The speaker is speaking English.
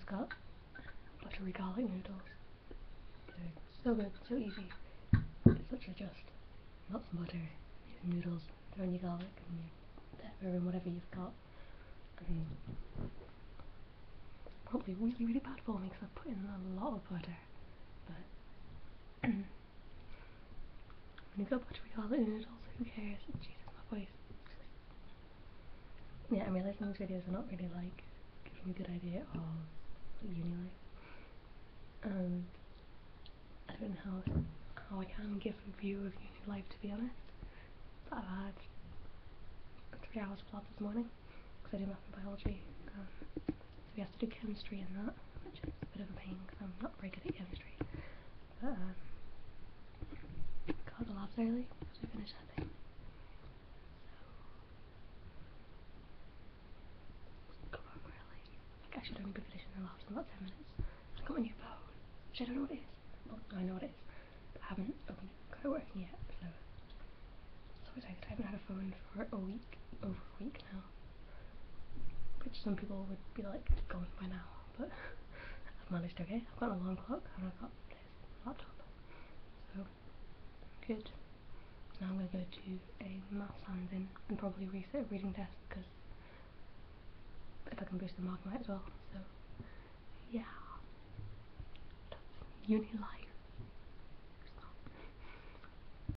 just got buttery garlic noodles. So good, so easy. It's literally just lots of butter, your noodles, throw in your garlic and your pepper and whatever you've got. And probably really, really bad for me because I've put in a lot of butter. But when you've got buttery garlic noodles, who cares? Jesus, my voice. Yeah, I'm realising these videos are not really like giving me a good idea of uni life. And I don't know how I can give a view of uni life, to be honest. But I've had 3 hours of lab this morning because I do math and biology. So we have to do chemistry in that, which is a bit of a pain because I'm not very good at chemistry. But got the labs early because we finished that thing. So got home early. Like, I should only be finishing the labs in about 10 minutes. I got my new phone, which I don't know what it is. Well, I know what it is, but I haven't opened it, got it working yet. So excited. I haven't had a phone for a week, over a week now. Which some people would be like, gone by now, but I've managed okay. I've got an alarm clock and I've got this laptop. So, good. Now I'm going to go to a maths hands-in and probably reset a reading test because if I can boost the mark, I might as well. So, yeah. That's uni life.